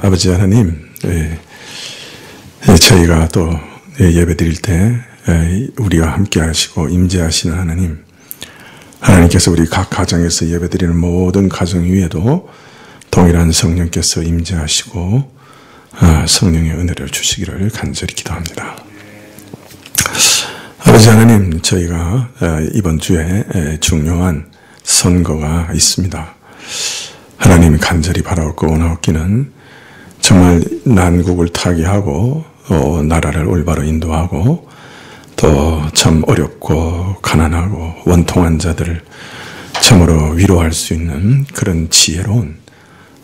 아버지 하나님, 저희가 또 예배 드릴 때 우리와 함께 하시고 임재하시는 하나님, 하나님께서 우리 각 가정에서 예배 드리는 모든 가정 위에도 동일한 성령께서 임재하시고 성령의 은혜를 주시기를 간절히 기도합니다. 아버지 하나님, 저희가 이번 주에 중요한 선거가 있습니다. 하나님 간절히 바라옵고 원하옵기는 정말 난국을 타개하고 나라를 올바로 인도하고 또 참 어렵고 가난하고 원통한 자들을 참으로 위로할 수 있는 그런 지혜로운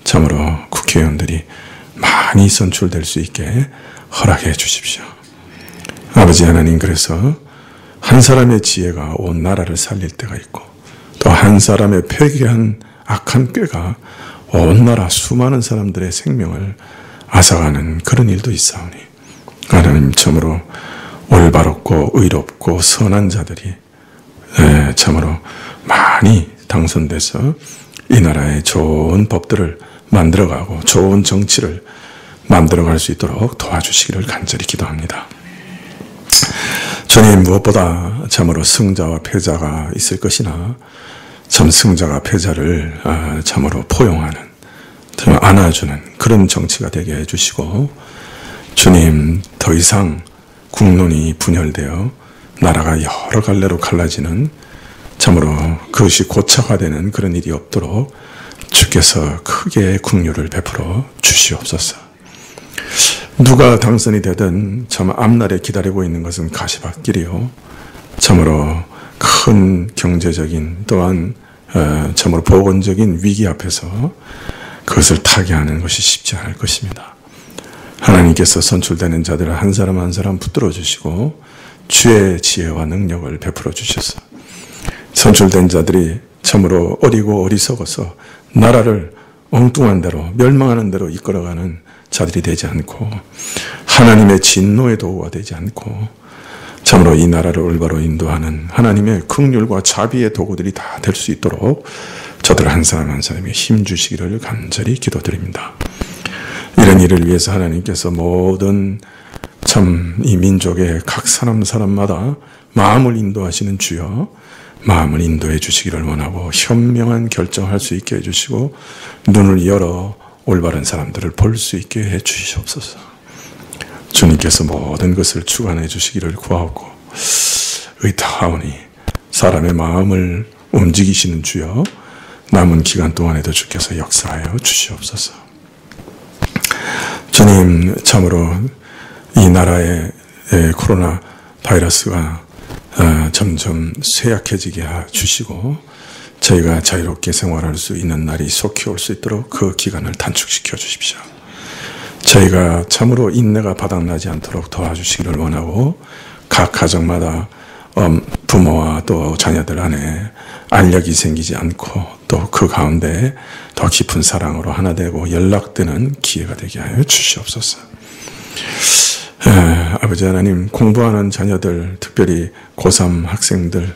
참으로 국회의원들이 많이 선출될 수 있게 허락해 주십시오. 아버지 하나님, 그래서 한 사람의 지혜가 온 나라를 살릴 때가 있고 또 한 사람의 폐괴한 악한 꾀가 온 나라 수많은 사람들의 생명을 앗아가는 그런 일도 있사오니 하나님, 참으로 올바롭고 의롭고 선한 자들이 참으로 많이 당선돼서 이 나라에 좋은 법들을 만들어가고 좋은 정치를 만들어갈 수 있도록 도와주시기를 간절히 기도합니다. 주님, 무엇보다 참으로 승자와 패자가 있을 것이나 참 승자가 패자를 참으로 포용하는, 안아주는 그런 정치가 되게 해주시고, 주님, 더 이상 국론이 분열되어 나라가 여러 갈래로 갈라지는 참으로 그것이 고착화되는 그런 일이 없도록 주께서 크게 긍휼을 베풀어 주시옵소서. 누가 당선이 되든 참 앞날에 기다리고 있는 것은 가시밭길이요, 참으로 큰 경제적인 또한 참으로 보건적인 위기 앞에서 그것을 타개하는 것이 쉽지 않을 것입니다. 하나님께서 선출되는 자들을 한 사람 한 사람 붙들어 주시고 주의 지혜와 능력을 베풀어 주셔서 선출된 자들이 참으로 어리고 어리석어서 나라를 엉뚱한 대로 멸망하는 대로 이끌어가는 자들이 되지 않고 하나님의 진노의 도구가 되지 않고 참으로 이 나라를 올바로 인도하는 하나님의 긍휼과 자비의 도구들이 다 될 수 있도록 저들 한 사람 한 사람에게 힘 주시기를 간절히 기도드립니다. 이런 일을 위해서 하나님께서 모든 참 이 민족의 각 사람마다 마음을 인도하시는 주여, 마음을 인도해 주시기를 원하고 현명한 결정할 수 있게 해주시고 눈을 열어 올바른 사람들을 볼 수 있게 해 주시옵소서. 주님께서 모든 것을 주관해 주시기를 구하옵고 의타하오니 사람의 마음을 움직이시는 주여, 남은 기간 동안에도 주께서 역사하여 주시옵소서. 주님, 참으로 이 나라의 코로나 바이러스가 점점 쇠약해지게 해주시고 저희가 자유롭게 생활할 수 있는 날이 속히 올 수 있도록 그 기간을 단축시켜 주십시오. 저희가 참으로 인내가 바닥나지 않도록 도와주시기를 원하고 각 가정마다 부모와 또 자녀들 안에 알력이 생기지 않고 또 그 가운데 더 깊은 사랑으로 하나 되고 연락되는 기회가 되게 하여 주시옵소서. 아버지 하나님, 공부하는 자녀들, 특별히 고3 학생들,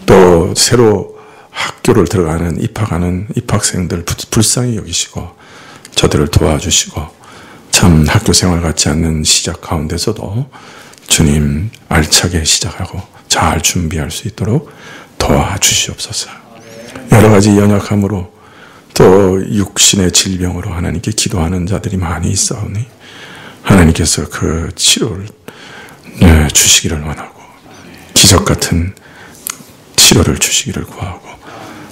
또 새로 학교를 들어가는 입학하는 입학생들 불쌍히 여기시고 저들을 도와주시고 참 학교 생활 같지 않는 시작 가운데서도 주님 알차게 시작하고 잘 준비할 수 있도록 도와주시옵소서. 여러 가지 연약함으로 또 육신의 질병으로 하나님께 기도하는 자들이 많이 있사오니 하나님께서 그 치료를 주시기를 원하고 기적 같은 치료를 주시기를 구하고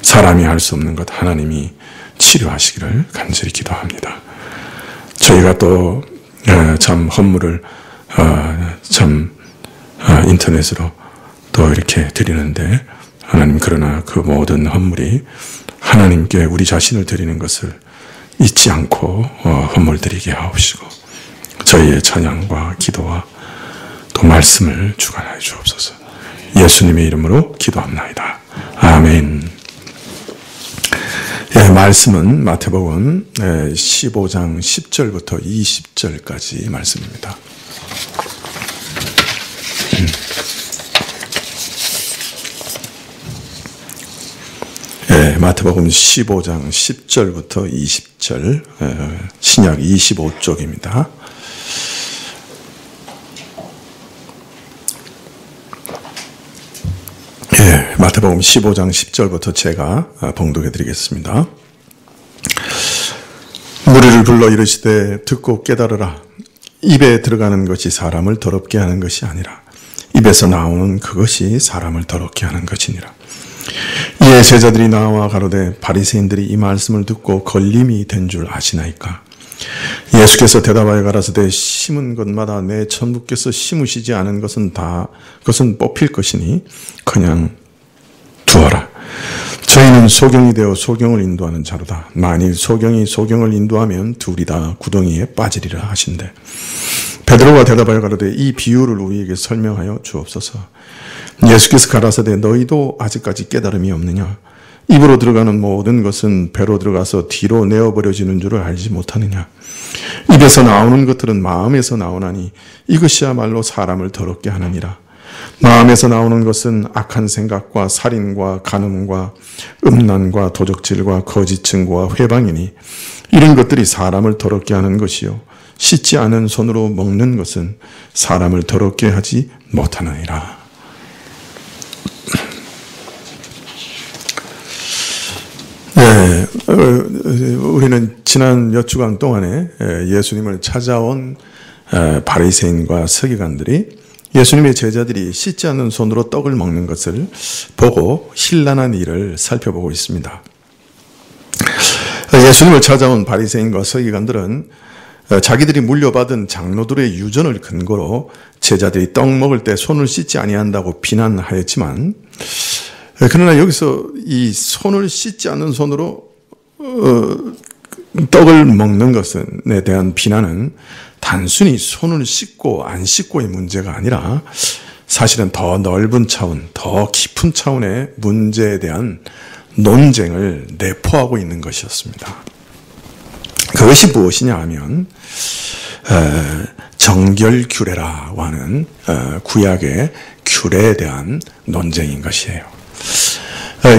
사람이 할 수 없는 것 하나님이 치료하시기를 간절히 기도합니다. 저희가 또 참 헌물을 인터넷으로 또 이렇게 드리는데 하나님, 그러나 그 모든 헌물이 하나님께 우리 자신을 드리는 것을 잊지 않고 헌물 드리게 하옵시고 저희의 찬양과 기도와 또 말씀을 주관하여 주옵소서. 예수님의 이름으로 기도합나이다. 아멘. 말씀은 마태복음 15장 10절부터 20절까지 말씀입니다. 마태복음 15장 10절부터 20절, 신약 25쪽입니다. 마태복음 15장 10절부터 제가 봉독해 드리겠습니다. 무리를 불러 이르시되 듣고 깨달으라. 입에 들어가는 것이 사람을 더럽게 하는 것이 아니라 입에서 나오는 그것이 사람을 더럽게 하는 것이니라. 이에 제자들이 나와 가로되 바리새인들이 이 말씀을 듣고 걸림이 된 줄 아시나이까. 예수께서 대답하여 가라사대 심은 것마다 내 천부께서 심으시지 않은 것은 그것은 뽑힐 것이니 그냥 두어라. 저희는 소경이 되어 소경을 인도하는 자로다. 만일 소경이 소경을 인도하면 둘이 다 구덩이에 빠지리라 하신대. 베드로가 대답하여 가로되 이 비유를 우리에게 설명하여 주옵소서. 예수께서 가라사대 너희도 아직까지 깨달음이 없느냐. 입으로 들어가는 모든 것은 배로 들어가서 뒤로 내어버려지는 줄을 알지 못하느냐. 입에서 나오는 것들은 마음에서 나오나니 이것이야말로 사람을 더럽게 하느니라. 마음에서 나오는 것은 악한 생각과 살인과 간음과 음란과 도적질과 거짓 증거와 회방이니 이런 것들이 사람을 더럽게 하는 것이요 씻지 않은 손으로 먹는 것은 사람을 더럽게 하지 못하느니라. 우리는 지난 몇 주간 동안에 예수님을 찾아온 바리새인과 서기관들이 예수님의 제자들이 씻지 않는 손으로 떡을 먹는 것을 보고 신란한 일을 살펴보고 있습니다. 예수님을 찾아온 바리새인과 서기관들은 자기들이 물려받은 장로들의 유전을 근거로 제자들이 떡 먹을 때 손을 씻지 아니한다고 비난하였지만, 그러나 여기서 이 손을 씻지 않는 손으로 떡을 먹는 것에 대한 비난은 단순히 손을 씻고 안 씻고의 문제가 아니라 사실은 더 넓은 차원, 더 깊은 차원의 문제에 대한 논쟁을 내포하고 있는 것이었습니다. 그것이 무엇이냐 하면 정결규례라고 하는 구약의 규례에 대한 논쟁인 것이에요.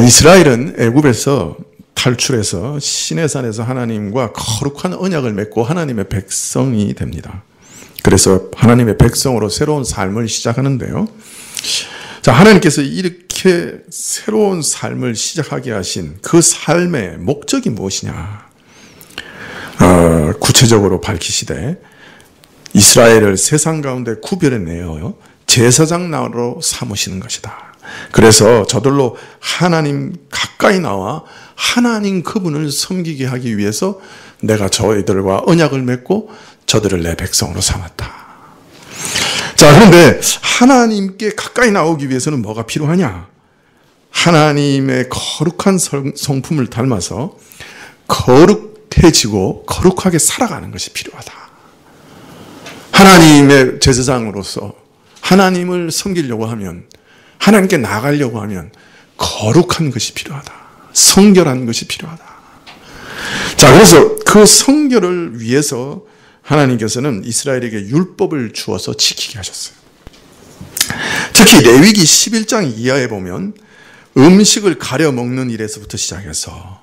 이스라엘은 애굽에서 탈출해서 시내산에서 하나님과 거룩한 언약을 맺고 하나님의 백성이 됩니다. 그래서 하나님의 백성으로 새로운 삶을 시작하는데요. 자, 하나님께서 이렇게 새로운 삶을 시작하게 하신 그 삶의 목적이 무엇이냐? 구체적으로 밝히시되 이스라엘을 세상 가운데 구별해내어 제사장 나라로 삼으시는 것이다. 그래서 저들로 하나님 가까이 나와 하나님 그분을 섬기게 하기 위해서 내가 저희들과 언약을 맺고 저들을 내 백성으로 삼았다. 자, 그런데 하나님께 가까이 나오기 위해서는 뭐가 필요하냐? 하나님의 거룩한 성품을 닮아서 거룩해지고 거룩하게 살아가는 것이 필요하다. 하나님의 제사장으로서 하나님을 섬기려고 하면, 하나님께 나가려고 하면 거룩한 것이 필요하다. 성결한 것이 필요하다. 자, 그래서 그 성결을 위해서 하나님께서는 이스라엘에게 율법을 주어서 지키게 하셨어요. 특히 레위기 11장 이하에 보면 음식을 가려 먹는 일에서부터 시작해서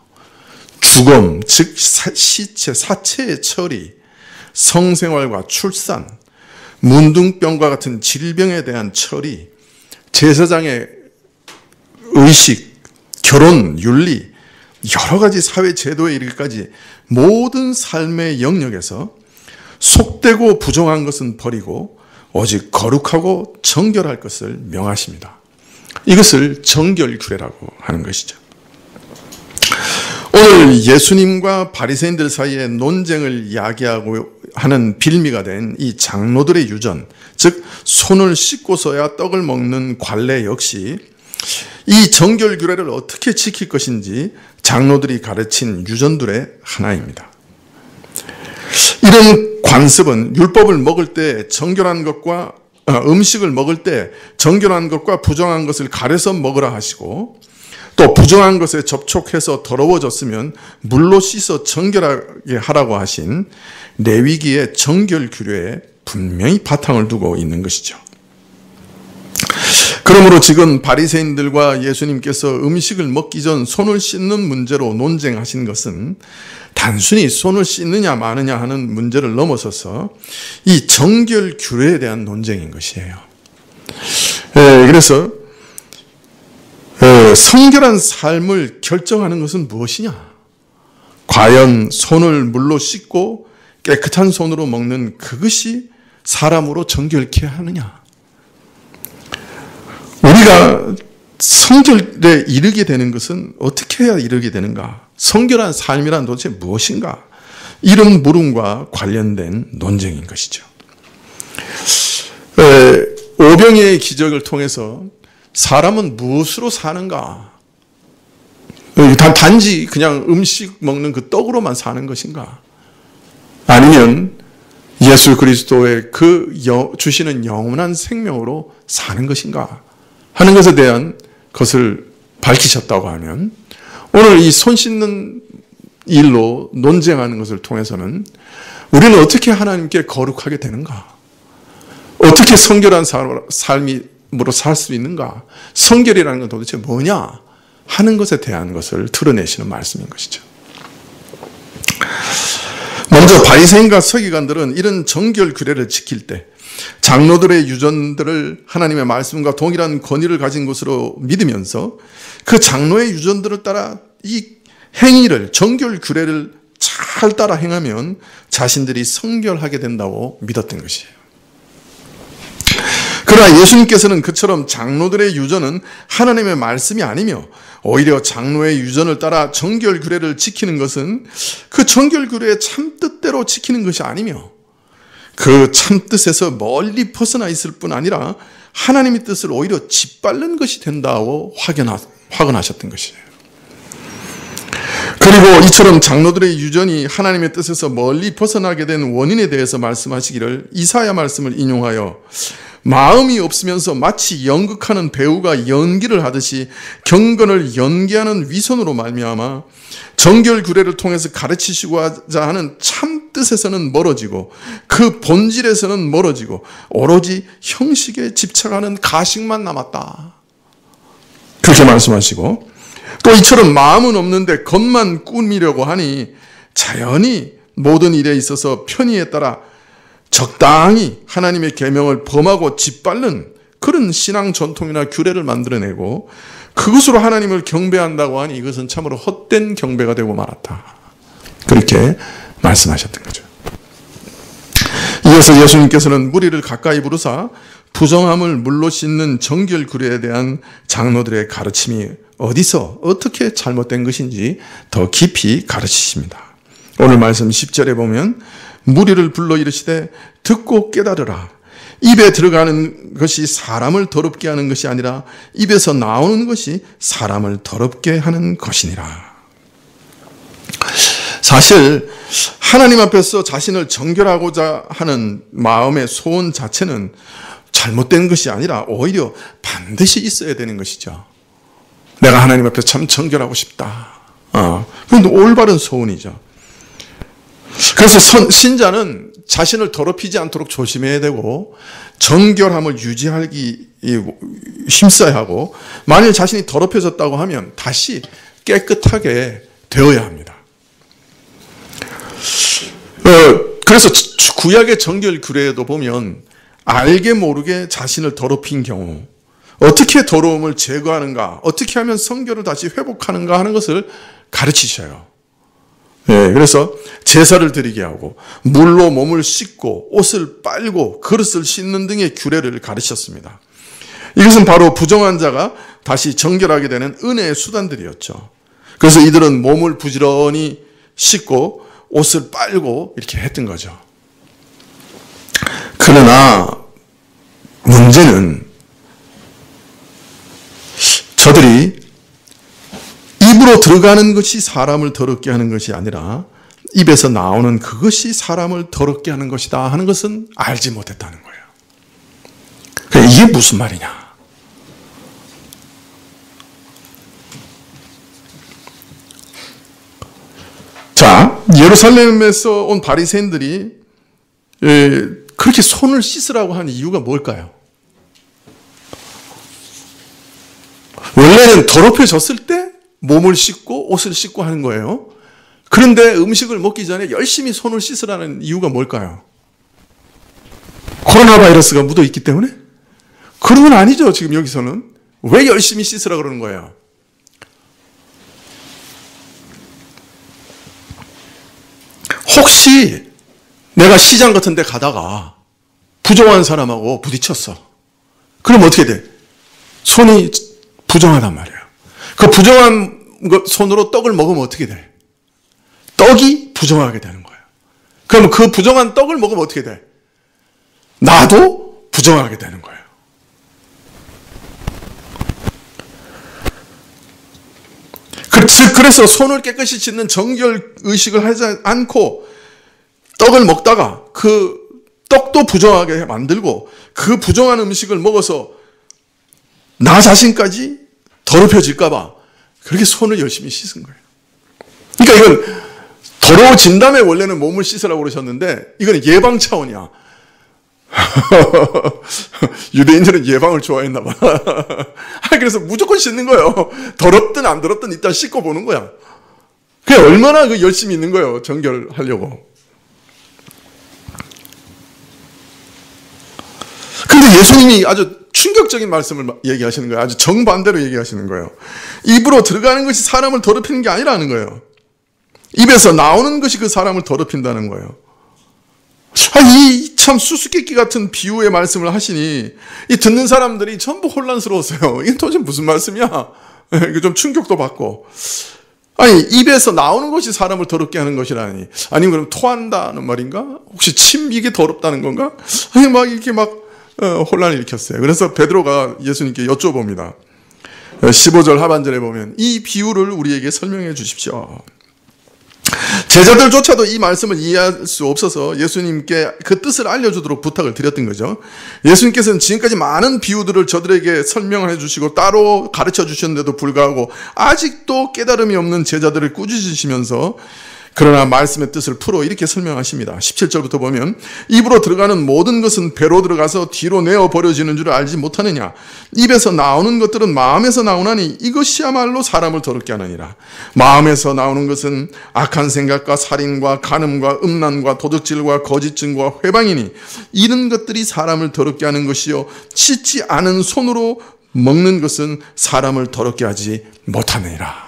죽음, 즉 시체, 사체의 처리, 성생활과 출산, 문둥병과 같은 질병에 대한 처리, 제사장의 의식, 결혼, 윤리, 여러 가지 사회 제도에 이르기까지 모든 삶의 영역에서 속되고 부정한 것은 버리고 오직 거룩하고 정결할 것을 명하십니다. 이것을 정결규례라고 하는 것이죠. 오늘 예수님과 바리새인들 사이의 논쟁을 이야기하고 하는 빌미가 된 이 장로들의 유전, 즉 손을 씻고서야 떡을 먹는 관례 역시 이 정결규례를 어떻게 지킬 것인지 장로들이 가르친 유전들의 하나입니다. 이런 관습은 율법을 먹을 때 정결한 것과 음식을 먹을 때 정결한 것과 부정한 것을 가려서 먹으라 하시고, 또 부정한 것에 접촉해서 더러워졌으면 물로 씻어 정결하게 하라고 하신 레위기의 정결 규례에 분명히 바탕을 두고 있는 것이죠. 그러므로 지금 바리새인들과 예수님께서 음식을 먹기 전 손을 씻는 문제로 논쟁하신 것은 단순히 손을 씻느냐 마느냐 하는 문제를 넘어서서 이 정결 규례에 대한 논쟁인 것이에요. 그래서 성결한 삶을 결정하는 것은 무엇이냐? 과연 손을 물로 씻고 깨끗한 손으로 먹는 그것이 사람으로 정결케 하느냐? 우리가 성결에 이르게 되는 것은 어떻게 해야 이르게 되는가? 성결한 삶이란 도대체 무엇인가? 이런 물음과 관련된 논쟁인 것이죠. 오병이의 기적을 통해서 사람은 무엇으로 사는가? 단지 그냥 음식 먹는 그 떡으로만 사는 것인가? 아니면 예수 그리스도의 그 주시는 영원한 생명으로 사는 것인가? 하는 것에 대한 것을 밝히셨다고 하면 오늘 이 손 씻는 일로 논쟁하는 것을 통해서는 우리는 어떻게 하나님께 거룩하게 되는가? 어떻게 성결한 삶으로 살 수 있는가? 성결이라는 건 도대체 뭐냐? 하는 것에 대한 것을 드러내시는 말씀인 것이죠. 먼저 바리새인과 서기관들은 이런 정결 규례를 지킬 때 장로들의 유전들을 하나님의 말씀과 동일한 권위를 가진 것으로 믿으면서 그 장로의 유전들을 따라 이 행위를, 정결 규례를 잘 따라 행하면 자신들이 성결하게 된다고 믿었던 것이에요. 그러나 예수님께서는 그처럼 장로들의 유전은 하나님의 말씀이 아니며 오히려 장로의 유전을 따라 정결 규례를 지키는 것은 그 정결 규례의 참뜻대로 지키는 것이 아니며 그 참뜻에서 멀리 벗어나 있을 뿐 아니라 하나님의 뜻을 오히려 짓밟는 것이 된다고 확언하셨던 것이에요. 그리고 이처럼 장로들의 유전이 하나님의 뜻에서 멀리 벗어나게 된 원인에 대해서 말씀하시기를 이사야 말씀을 인용하여 마음이 없으면서 마치 연극하는 배우가 연기를 하듯이 경건을 연기하는 위선으로 말미암아 정결 규례를 통해서 가르치시고자 하는 참 뜻에서는 멀어지고 그 본질에서는 멀어지고 오로지 형식에 집착하는 가식만 남았다. 그렇게 말씀하시고 또 이처럼 마음은 없는데 겉만 꾸미려고 하니 자연히 모든 일에 있어서 편의에 따라 적당히 하나님의 계명을 범하고 짓밟는 그런 신앙 전통이나 규례를 만들어내고 그것으로 하나님을 경배한다고 하니 이것은 참으로 헛된 경배가 되고 말았다. 그렇게 말씀하셨던 거죠. 이어서 예수님께서는 무리를 가까이 부르사 부정함을 물로 씻는 정결 규례에 대한 장로들의 가르침이 어디서 어떻게 잘못된 것인지 더 깊이 가르치십니다. 오늘 말씀 10절에 보면 무리를 불러 이르시되 듣고 깨달으라. 입에 들어가는 것이 사람을 더럽게 하는 것이 아니라 입에서 나오는 것이 사람을 더럽게 하는 것이니라. 사실 하나님 앞에서 자신을 정결하고자 하는 마음의 소원 자체는 잘못된 것이 아니라 오히려 반드시 있어야 되는 것이죠. 내가 하나님 앞에 참 정결하고 싶다. 그건 올바른 소원이죠. 그래서 신자는 자신을 더럽히지 않도록 조심해야 되고 정결함을 유지하기 힘써야 하고 만일 자신이 더럽혀졌다고 하면 다시 깨끗하게 되어야 합니다. 그래서 구약의 정결 규례에도 보면 알게 모르게 자신을 더럽힌 경우 어떻게 더러움을 제거하는가, 어떻게 하면 성결을 다시 회복하는가 하는 것을 가르치셔요. 그래서 제사를 드리게 하고 물로 몸을 씻고 옷을 빨고 그릇을 씻는 등의 규례를 가르쳤습니다. 이것은 바로 부정한 자가 다시 정결하게 되는 은혜의 수단들이었죠. 그래서 이들은 몸을 부지런히 씻고 옷을 빨고 이렇게 했던 거죠. 그러나 문제는 저들이 입으로 들어가는 것이 사람을 더럽게 하는 것이 아니라 입에서 나오는 그것이 사람을 더럽게 하는 것이다 하는 것은 알지 못했다는 거예요. 그러니까 이게 무슨 말이냐? 자, 예루살렘에서 온 바리새인들이 그렇게 손을 씻으라고 한 이유가 뭘까요? 원래는 더럽혀졌을 때 몸을 씻고 옷을 씻고 하는 거예요. 그런데 음식을 먹기 전에 열심히 손을 씻으라는 이유가 뭘까요? 코로나 바이러스가 묻어 있기 때문에? 그런 건 아니죠. 지금 여기서는. 왜 열심히 씻으라 그러는 거예요? 혹시 내가 시장 같은 데 가다가 부정한 사람하고 부딪혔어. 그럼 어떻게 돼? 손이 부정하단 말이에요. 그 부정한 손으로 떡을 먹으면 어떻게 돼? 떡이 부정하게 되는 거예요. 그럼 그 부정한 떡을 먹으면 어떻게 돼? 나도 부정하게 되는 거예요. 그래서 손을 깨끗이 씻는 정결 의식을 하지 않고 떡을 먹다가 그 떡도 부정하게 만들고 그 부정한 음식을 먹어서 나 자신까지 더럽혀질까봐 그렇게 손을 열심히 씻은 거예요. 그러니까 이건 더러워진 다음에 원래는 몸을 씻으라고 그러셨는데 이건 예방 차원이야. 유대인들은 예방을 좋아했나 봐. 그래서 무조건 씻는 거예요. 더럽든 안 더럽든 일단 씻고 보는 거야. 그게 얼마나 열심히 있는 거예요. 정결하려고. 근데 예수님이 아주 충격적인 말씀을 얘기하시는 거예요. 아주 정반대로 얘기하시는 거예요. 입으로 들어가는 것이 사람을 더럽히는 게 아니라는 거예요. 입에서 나오는 것이 그 사람을 더럽힌다는 거예요. 이 참 수수께끼 같은 비유의 말씀을 하시니 이 듣는 사람들이 전부 혼란스러웠어요. 이게 도대체 무슨 말씀이야? 이거 좀 충격도 받고. 아니, 입에서 나오는 것이 사람을 더럽게 하는 것이라니. 아니면 그럼 토한다는 말인가? 혹시 침 이게 더럽다는 건가? 아니, 막 이렇게 막 혼란을 일으켰어요. 그래서 베드로가 예수님께 여쭤봅니다. 15절 하반절에 보면 이 비유를 우리에게 설명해 주십시오. 제자들조차도 이 말씀을 이해할 수 없어서 예수님께 그 뜻을 알려주도록 부탁을 드렸던 거죠. 예수님께서는 지금까지 많은 비유들을 저들에게 설명해 주시고 따로 가르쳐 주셨는데도 불구하고 아직도 깨달음이 없는 제자들을 꾸짖으시면서 그러나 말씀의 뜻을 풀어 이렇게 설명하십니다. 17절부터 보면 입으로 들어가는 모든 것은 배로 들어가서 뒤로 내어 버려지는 줄 알지 못하느냐. 입에서 나오는 것들은 마음에서 나오나니 이것이야말로 사람을 더럽게 하느니라. 마음에서 나오는 것은 악한 생각과 살인과 간음과 음란과 도둑질과 거짓증과 회방이니 이런 것들이 사람을 더럽게 하는 것이요 씻지 않은 손으로 먹는 것은 사람을 더럽게 하지 못하느니라.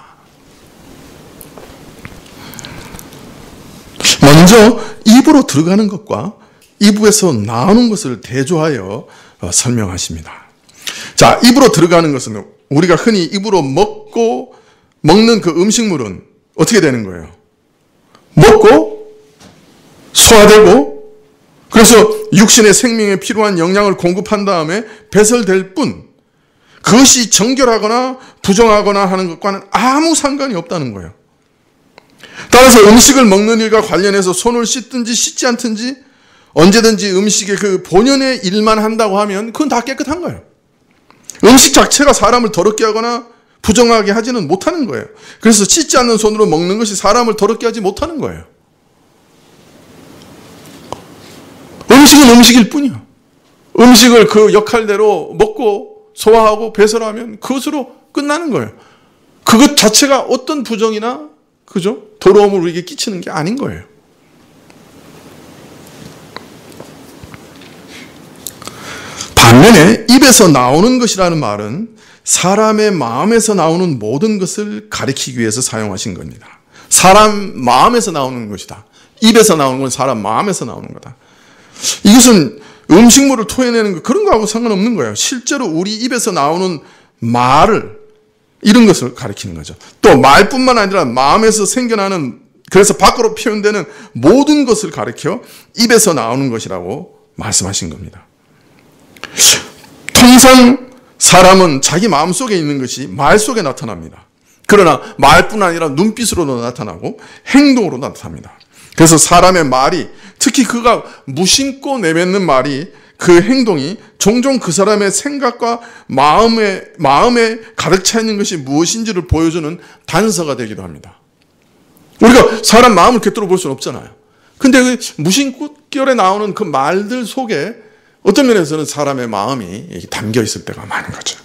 먼저 입으로 들어가는 것과 입에서 나오는 것을 대조하여 설명하십니다. 자, 입으로 들어가는 것은 우리가 흔히 입으로 먹는 그 음식물은 어떻게 되는 거예요? 먹고 소화되고 그래서 육신의 생명에 필요한 영양을 공급한 다음에 배설될 뿐 그것이 정결하거나 부정하거나 하는 것과는 아무 상관이 없다는 거예요. 따라서 음식을 먹는 일과 관련해서 손을 씻든지 씻지 않든지 언제든지 음식의 그 본연의 일만 한다고 하면 그건 다 깨끗한 거예요. 음식 자체가 사람을 더럽게 하거나 부정하게 하지는 못하는 거예요. 그래서 씻지 않는 손으로 먹는 것이 사람을 더럽게 하지 못하는 거예요. 음식은 음식일 뿐이야. 음식을 그 역할대로 먹고 소화하고 배설하면 그것으로 끝나는 거예요. 그것 자체가 어떤 부정이나 그죠? 더러움을 우리에게 끼치는 게 아닌 거예요. 반면에 입에서 나오는 것이라는 말은 사람의 마음에서 나오는 모든 것을 가리키기 위해서 사용하신 겁니다. 사람 마음에서 나오는 것이다. 입에서 나오는 건 사람 마음에서 나오는 거다. 이것은 음식물을 토해내는 것 그런 거하고 상관없는 거예요. 실제로 우리 입에서 나오는 말을 이런 것을 가리키는 거죠. 또 말뿐만 아니라 마음에서 생겨나는 그래서 밖으로 표현되는 모든 것을 가리켜 입에서 나오는 것이라고 말씀하신 겁니다. 통상 사람은 자기 마음속에 있는 것이 말 속에 나타납니다. 그러나 말뿐 아니라 눈빛으로도 나타나고 행동으로 나타납니다. 그래서 사람의 말이 특히 그가 무심코 내뱉는 말이 그 행동이 종종 그 사람의 생각과 마음에 가득 차 있는 것이 무엇인지를 보여주는 단서가 되기도 합니다. 우리가 사람 마음을 꿰뚫어 볼 수는 없잖아요. 근데 그 무심결에 나오는 그 말들 속에 어떤 면에서는 사람의 마음이 담겨 있을 때가 많은 거죠.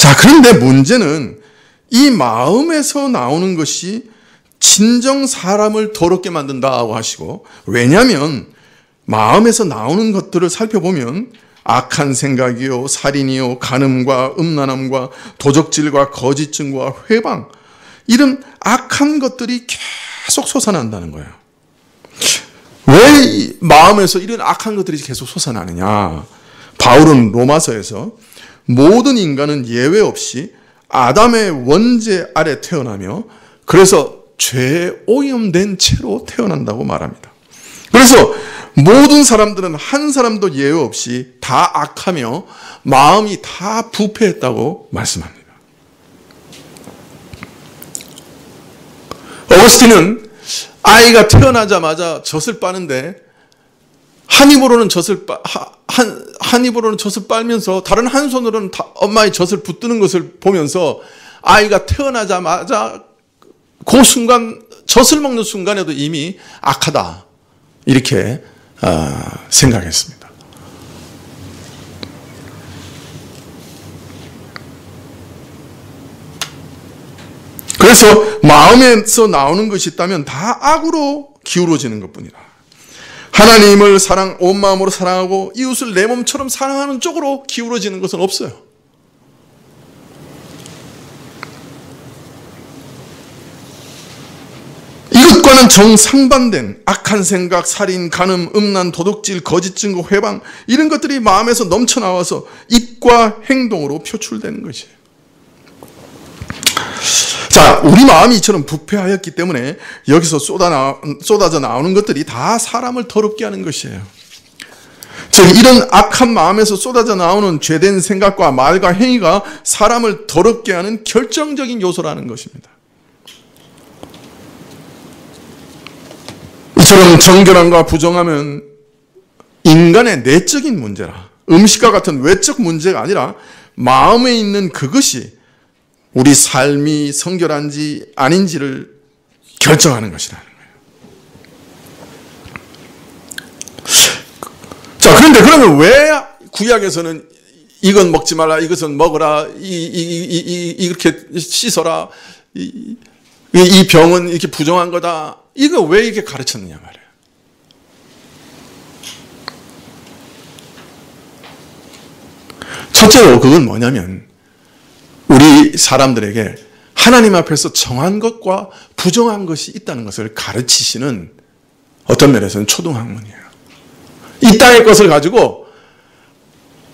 자, 그런데 문제는 이 마음에서 나오는 것이 진정 사람을 더럽게 만든다고 하시고, 왜냐하면 마음에서 나오는 것들을 살펴보면 악한 생각이요, 살인이요, 간음과 음란함과 도적질과 거짓증과 회방, 이런 악한 것들이 계속 솟아난다는 거예요. 왜 마음에서 이런 악한 것들이 계속 솟아나느냐? 바울은 로마서에서 모든 인간은 예외 없이 아담의 원죄 아래 태어나며 그래서 죄에 오염된 채로 태어난다고 말합니다. 그래서 모든 사람들은 한 사람도 예외 없이 다 악하며 마음이 다 부패했다고 말씀합니다. 어거스틴은 아이가 태어나자마자 젖을 빠는데 한 입으로는 젖을 빨면서 다른 한 손으로는 엄마의 젖을 붙드는 것을 보면서 아이가 태어나자마자 그 순간 젖을 먹는 순간에도 이미 악하다 이렇게 생각했습니다. 그래서 마음에서 나오는 것이 있다면 다 악으로 기울어지는 것뿐이다. 하나님을 온 마음으로 사랑하고 이웃을 내 몸처럼 사랑하는 쪽으로 기울어지는 것은 없어요. 이것과는 정상반된 악한 생각, 살인, 간음, 음란, 도둑질, 거짓 증거, 회방 이런 것들이 마음에서 넘쳐나와서 입과 행동으로 표출되는 것이에요. 자, 우리 마음이 이처럼 부패하였기 때문에 여기서 쏟아져 나오는 것들이 다 사람을 더럽게 하는 것이에요. 즉 이런 악한 마음에서 쏟아져 나오는 죄된 생각과 말과 행위가 사람을 더럽게 하는 결정적인 요소라는 것입니다. 이처럼 정결함과 부정함은 인간의 내적인 문제라, 음식과 같은 외적 문제가 아니라 마음에 있는 그것이 우리 삶이 성결한지 아닌지를 결정하는 것이라는 거예요. 자, 그런데 그러면 왜 구약에서는 이건 먹지 말라, 이것은 먹어라, 이렇게 씻어라, 이 병은 이렇게 부정한 거다, 이거 왜 이렇게 가르쳤느냐 말이에요. 첫째로 그건 뭐냐면 우리 사람들에게 하나님 앞에서 정한 것과 부정한 것이 있다는 것을 가르치시는 어떤 면에서는 초등학문이에요. 이 땅의 것을 가지고,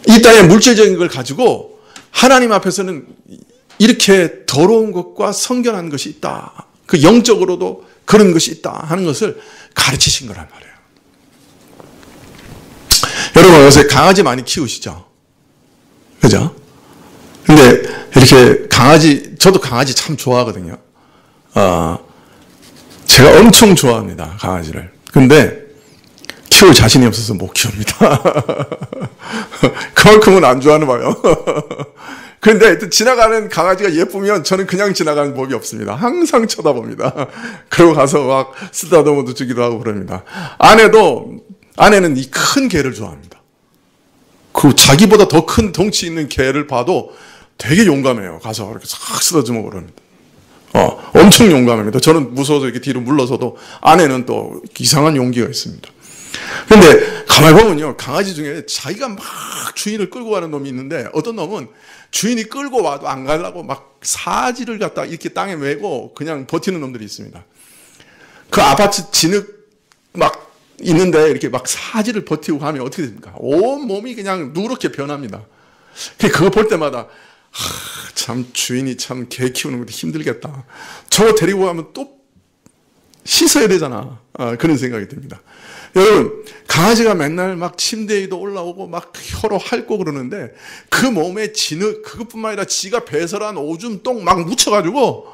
이 땅의 물질적인 걸 가지고 하나님 앞에서는 이렇게 더러운 것과 성결한 것이 있다. 그 영적으로도 그런 것이 있다 하는 것을 가르치신 거란 말이에요. 여러분 요새 강아지 많이 키우시죠? 그죠? 근데 이렇게 저도 강아지 참 좋아하거든요. 제가 엄청 좋아합니다, 강아지를. 근데 키울 자신이 없어서 못 키웁니다. 그만큼은 안 좋아하나 봐요. 그런데 지나가는 강아지가 예쁘면 저는 그냥 지나가는 법이 없습니다. 항상 쳐다봅니다. 그러고 가서 막 쓰다듬어도 주기도 하고 그럽니다. 아내는 이 큰 개를 좋아합니다. 그 자기보다 더 큰 덩치 있는 개를 봐도 되게 용감해요. 가서 이렇게 싹 쓰다듬어 그럽니다. 엄청 용감합니다. 저는 무서워서 이렇게 뒤로 물러서도 아내는 또 이상한 용기가 있습니다. 근데 가만히 보면요, 강아지 중에 자기가 막 주인을 끌고 가는 놈이 있는데 어떤 놈은 주인이 끌고 와도 안 가려고 막 사지를 갖다 이렇게 땅에 메고 그냥 버티는 놈들이 있습니다. 그 아파트 진흙 막 있는데 이렇게 막 사지를 버티고 가면 어떻게 됩니까? 온 몸이 그냥 누렇게 변합니다. 그거 볼 때마다 참 주인이 참 개 키우는 것도 힘들겠다. 저거 데리고 가면 또 씻어야 되잖아. 그런 생각이 듭니다. 여러분, 강아지가 맨날 막 침대 위도 올라오고 막 혀로 핥고 그러는데 그 몸에 진흙, 그것뿐만 아니라 지가 배설한 오줌, 똥 막 묻혀가지고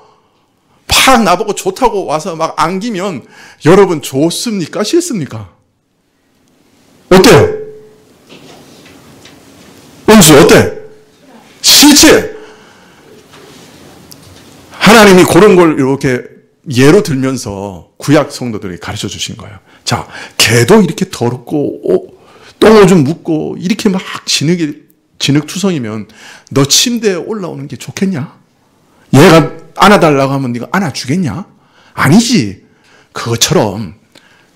팍 나보고 좋다고 와서 막 안기면 여러분 좋습니까? 싫습니까? 어때요? 은수 어때? 싫지? 하나님이 그런 걸 이렇게 예로 들면서 구약 성도들이 가르쳐 주신 거예요. 자, 개도 이렇게 더럽고 똥 오줌 묻고 이렇게 막 진흙이 진흙투성이면 너 침대에 올라오는 게 좋겠냐? 얘가 안아달라고 하면 네가 안아주겠냐? 아니지. 그것처럼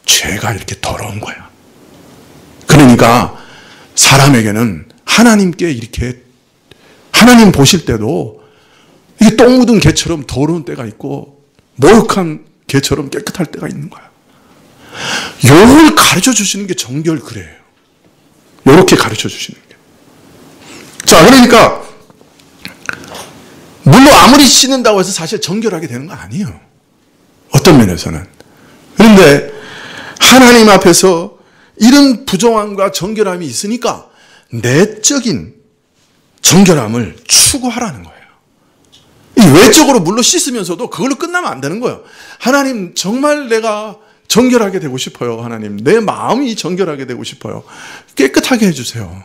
죄가 이렇게 더러운 거야. 그러니까 사람에게는 하나님께 이렇게 하나님 보실 때도 이게 똥 묻은 개처럼 더러운 때가 있고 모욕한 개처럼 깨끗할 때가 있는 거야. 요걸 가르쳐 주시는 게 정결그래예요. 요렇게 가르쳐 주시는 게. 자, 그러니까 물로 아무리 씻는다고 해서 사실 정결하게 되는 거 아니에요. 어떤 면에서는. 그런데 하나님 앞에서 이런 부정함과 정결함이 있으니까 내적인 정결함을 추구하라는 거예요. 이 외적으로 물로 씻으면서도 그걸로 끝나면 안 되는 거예요. 하나님, 정말 내가 정결하게 되고 싶어요. 하나님, 내 마음이 정결하게 되고 싶어요. 깨끗하게 해주세요.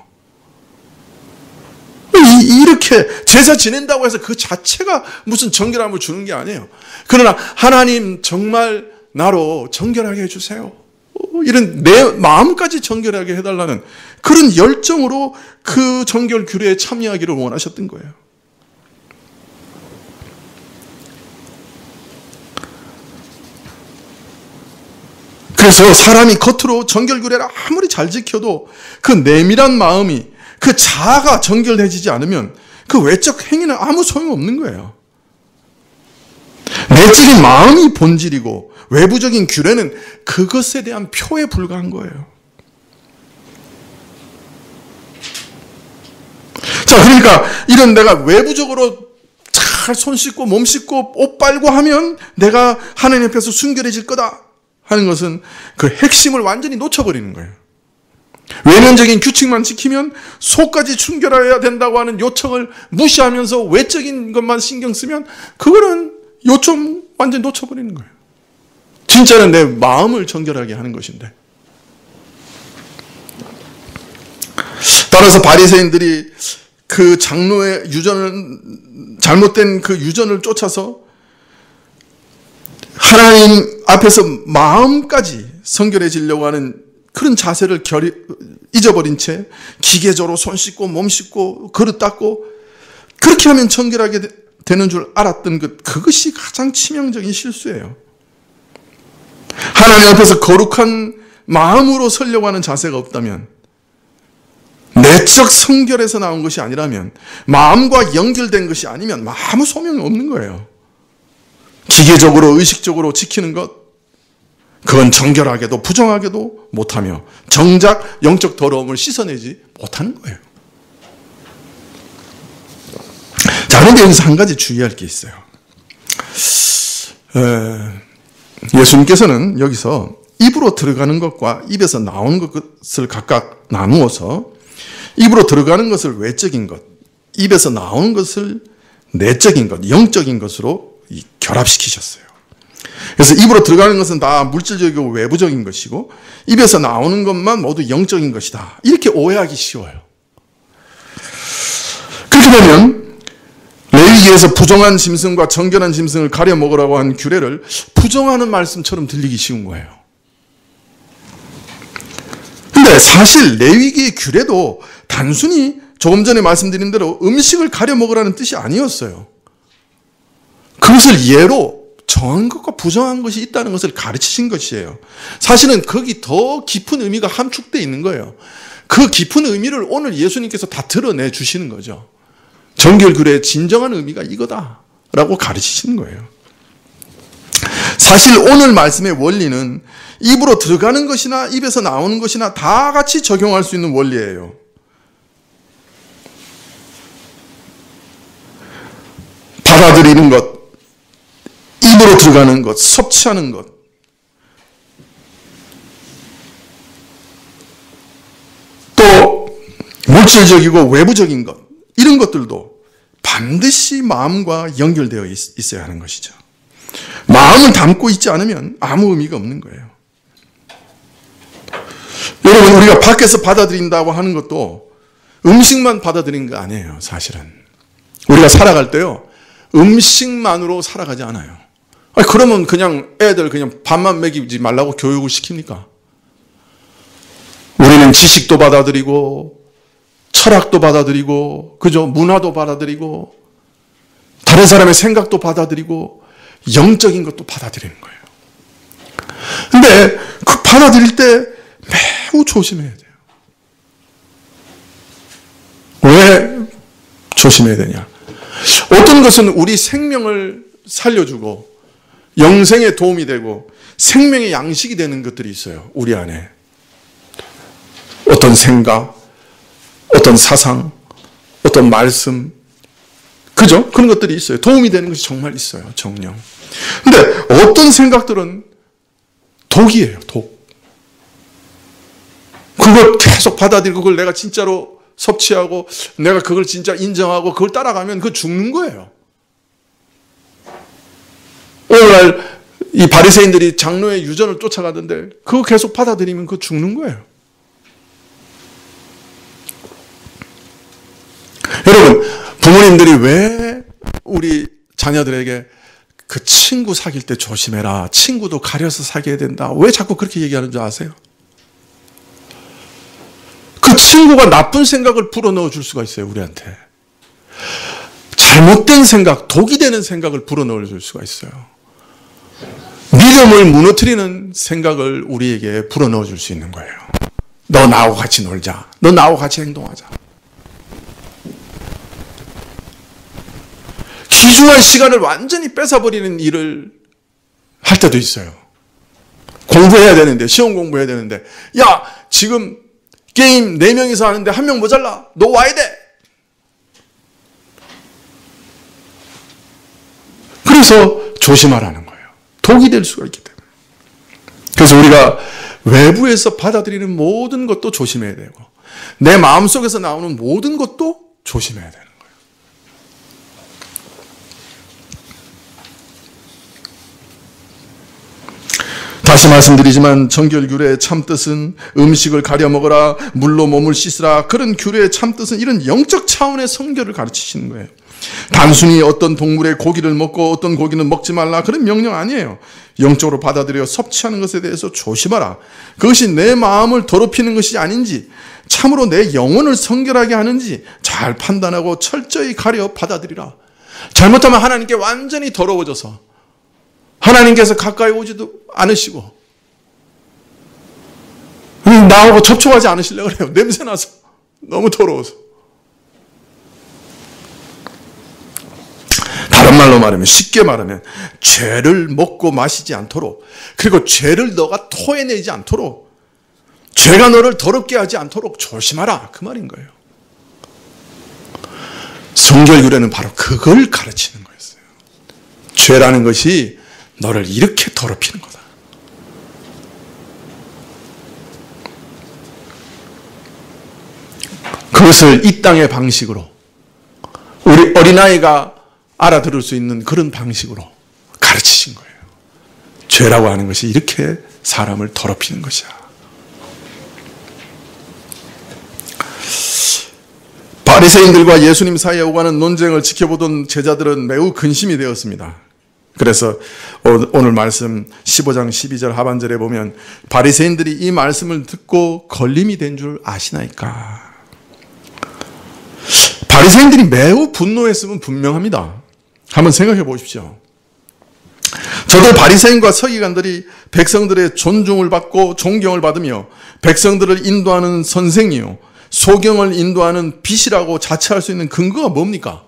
이렇게 제사 지낸다고 해서 그 자체가 무슨 정결함을 주는 게 아니에요. 그러나 하나님, 정말 나로 정결하게 해주세요. 이런 내 마음까지 정결하게 해달라는 그런 열정으로 그 정결 규례에 참여하기를 원하셨던 거예요. 그래서 사람이 겉으로 정결 규례를 아무리 잘 지켜도 그 내밀한 마음이, 그 자아가 정결해지지 않으면 그 외적 행위는 아무 소용없는 거예요. 내적인 마음이 본질이고 외부적인 규례는 그것에 대한 표에 불과한 거예요. 자, 그러니까 이런 내가 외부적으로 잘 손 씻고 몸 씻고 옷 빨고 하면 내가 하나님 앞에서 순결해질 거다 하는 것은 그 핵심을 완전히 놓쳐버리는 거예요. 외면적인 규칙만 지키면 속까지 순결해야 된다고 하는 요청을 무시하면서 외적인 것만 신경 쓰면 그거는 요청 완전히 놓쳐버리는 거예요. 진짜는 내 마음을 정결하게 하는 것인데. 따라서 바리새인들이 그 장로의 유전을, 잘못된 그 유전을 쫓아서 하나님 앞에서 마음까지 성결해지려고 하는 그런 자세를 잊어버린 채 기계적으로 손 씻고 몸 씻고 그릇 닦고 그렇게 하면 정결하게 되는 줄 알았던 그것이 가장 치명적인 실수예요. 하나님 앞에서 거룩한 마음으로 서려고 하는 자세가 없다면, 내적 성결에서 나온 것이 아니라면, 마음과 연결된 것이 아니면 아무 소명이 없는 거예요. 기계적으로 의식적으로 지키는 것, 그건 정결하게도 부정하게도 못하며 정작 영적 더러움을 씻어내지 못하는 거예요. 자, 그런데 여기서 한 가지 주의할 게 있어요. 예수님께서는 여기서 입으로 들어가는 것과 입에서 나오는 것을 각각 나누어서 입으로 들어가는 것을 외적인 것, 입에서 나오는 것을 내적인 것, 영적인 것으로 결합시키셨어요. 그래서 입으로 들어가는 것은 다 물질적이고 외부적인 것이고 입에서 나오는 것만 모두 영적인 것이다. 이렇게 오해하기 쉬워요. 그렇게 되면 레위기에서 부정한 짐승과 정결한 짐승을 가려 먹으라고 한 규례를 부정하는 말씀처럼 들리기 쉬운 거예요. 근데 사실 레위기의 규례도 단순히 조금 전에 말씀드린 대로 음식을 가려 먹으라는 뜻이 아니었어요. 그것을 예로 정한 것과 부정한 것이 있다는 것을 가르치신 것이에요. 사실은 거기 더 깊은 의미가 함축되어 있는 거예요. 그 깊은 의미를 오늘 예수님께서 다 드러내 주시는 거죠. 정결규례의 진정한 의미가 이거다라고 가르치시는 거예요. 사실 오늘 말씀의 원리는 입으로 들어가는 것이나 입에서 나오는 것이나 다 같이 적용할 수 있는 원리예요. 받아들이는 것, 입으로 들어가는 것, 섭취하는 것, 또 물질적이고 외부적인 것, 이런 것들도 반드시 마음과 연결되어 있어야 하는 것이죠. 마음을 담고 있지 않으면 아무 의미가 없는 거예요. 여러분, 우리가 밖에서 받아들인다고 하는 것도 음식만 받아들이는 거 아니에요, 사실은. 우리가 살아갈 때요, 음식만으로 살아가지 않아요. 그러면 그냥 애들 그냥 밥만 먹이지 말라고 교육을 시킵니까? 우리는 지식도 받아들이고 철학도 받아들이고, 그죠? 문화도 받아들이고, 다른 사람의 생각도 받아들이고, 영적인 것도 받아들이는 거예요. 근데 그 받아들일 때 매우 조심해야 돼요. 왜 조심해야 되냐? 어떤 것은 우리 생명을 살려주고 영생에 도움이 되고 생명의 양식이 되는 것들이 있어요. 우리 안에. 어떤 생각, 어떤 사상, 어떤 말씀, 그죠? 그런 것들이 있어요. 도움이 되는 것이 정말 있어요. 정령. 근데 어떤 생각들은 독이에요. 독. 그걸 계속 받아들이고 그걸 내가 진짜로 섭취하고 내가 그걸 진짜 인정하고 그걸 따라가면 그거 죽는 거예요. 오늘날 이 바리새인들이 장로의 유전을 쫓아가던데 그거 계속 받아들이면 그거 죽는 거예요. 여러분, 부모님들이 왜 우리 자녀들에게 그 친구 사귈 때 조심해라, 친구도 가려서 사귀어야 된다, 왜 자꾸 그렇게 얘기하는 줄 아세요? 그 친구가 나쁜 생각을 불어넣어 줄 수가 있어요, 우리한테. 잘못된 생각, 독이 되는 생각을 불어넣어 줄 수가 있어요. 믿음을 무너뜨리는 생각을 우리에게 불어넣어 줄 수 있는 거예요. 너 나하고 같이 놀자. 너 나하고 같이 행동하자. 귀중한 시간을 완전히 뺏어버리는 일을 할 때도 있어요. 공부해야 되는데, 시험 공부해야 되는데, 야, 지금 게임 4명이서 하는데 1명 모자라. 너 와야 돼. 그래서 조심하라는 거예요. 독이 될 수가 있기 때문에. 그래서 우리가 외부에서 받아들이는 모든 것도 조심해야 되고 내 마음속에서 나오는 모든 것도 조심해야 되는 거예요. 다시 말씀드리지만 정결 규례의 참뜻은 음식을 가려 먹어라, 물로 몸을 씻으라, 그런 규례의 참뜻은 이런 영적 차원의 성결을 가르치시는 거예요. 단순히 어떤 동물의 고기를 먹고 어떤 고기는 먹지 말라, 그런 명령 아니에요. 영적으로 받아들여 섭취하는 것에 대해서 조심하라. 그것이 내 마음을 더럽히는 것이 아닌지, 참으로 내 영혼을 성결하게 하는지 잘 판단하고 철저히 가려 받아들이라. 잘못하면 하나님께 완전히 더러워져서 하나님께서 가까이 오지도 않으시고 나하고 접촉하지 않으시려고 그래요. 냄새나서, 너무 더러워서. 다른 말로 말하면, 쉽게 말하면 죄를 먹고 마시지 않도록, 그리고 죄를 너가 토해내지 않도록, 죄가 너를 더럽게 하지 않도록 조심하라, 그 말인 거예요. 성결규례는 바로 그걸 가르치는 거였어요. 죄라는 것이 너를 이렇게 더럽히는 거다. 그것을 이 땅의 방식으로, 우리 어린아이가 알아들을 수 있는 그런 방식으로 가르치신 거예요. 죄라고 하는 것이 이렇게 사람을 더럽히는 것이야. 바리새인들과 예수님 사이에 오가는 논쟁을 지켜보던 제자들은 매우 근심이 되었습니다. 그래서 오늘 말씀 15장 12절 하반절에 보면 바리새인들이 이 말씀을 듣고 걸림이 된 줄 아시나이까. 바리새인들이 매우 분노했으면 분명합니다. 한번 생각해 보십시오. 저들 바리새인과 서기관들이 백성들의 존중을 받고 존경을 받으며 백성들을 인도하는 선생이요, 소경을 인도하는 빛이라고 자처할 수 있는 근거가 뭡니까?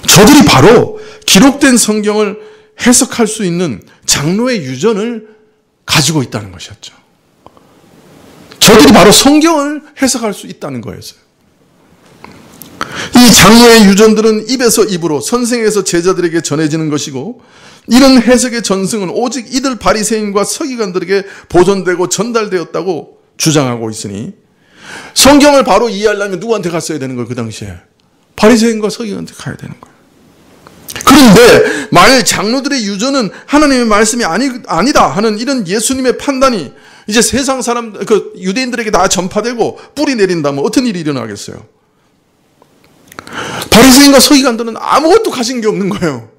저들이 바로 기록된 성경을 해석할 수 있는 장로의 유전을 가지고 있다는 것이었죠. 저들이 바로 성경을 해석할 수 있다는 거였어요. 이 장로의 유전들은 입에서 입으로, 선생에서 제자들에게 전해지는 것이고, 이런 해석의 전승은 오직 이들 바리새인과 서기관들에게 보존되고 전달되었다고 주장하고 있으니, 성경을 바로 이해하려면 누구한테 갔어야 되는 거예요? 그 당시에 바리새인과 서기관한테 가야 되는 거예요. 그런데 만일 장로들의 유전은 하나님의 말씀이 아니다 하는 이런 예수님의 판단이 이제 세상 사람, 그 유대인들에게 다 전파되고 뿌리 내린다면 어떤 일이 일어나겠어요? 바리새인과 서기관들은 아무것도 가진 게 없는 거예요.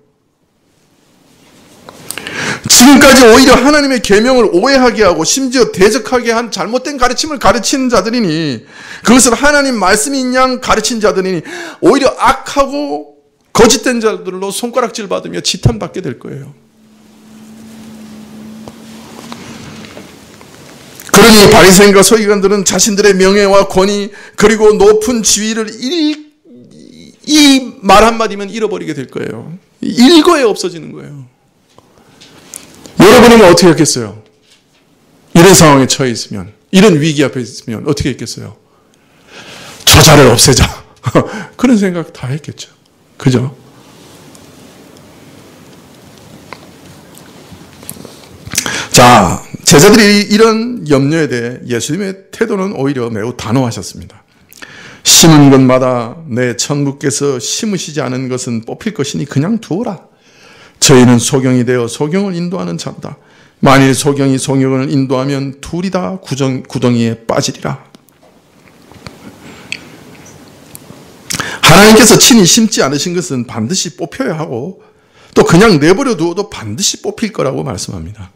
지금까지 오히려 하나님의 계명을 오해하게 하고 심지어 대적하게 한 잘못된 가르침을 가르치는 자들이니, 그것을 하나님 말씀인 양 가르친 자들이니 오히려 악하고 거짓된 자들로 손가락질 받으며 지탄받게 될 거예요. 그러니 바리새인과 서기관들은 자신들의 명예와 권위 그리고 높은 지위를 이 말 한마디면 잃어버리게 될 거예요. 일거에 없어지는 거예요. 여러분이면 어떻게 했겠어요? 이런 상황에 처해 있으면, 이런 위기 앞에 있으면 어떻게 했겠어요? 저자를 없애자. 그런 생각 다 했겠죠. 그죠? 자, 제자들이 이런 염려에 대해 예수님의 태도는 오히려 매우 단호하셨습니다. 심은 것마다 내 천부께서 심으시지 않은 것은 뽑힐 것이니 그냥 두어라. 저희는 소경이 되어 소경을 인도하는 자다. 만일 소경이 소경을 인도하면 둘이 다 구덩이에 빠지리라. 하나님께서 친히 심지 않으신 것은 반드시 뽑혀야 하고 또 그냥 내버려 두어도 반드시 뽑힐 거라고 말씀합니다.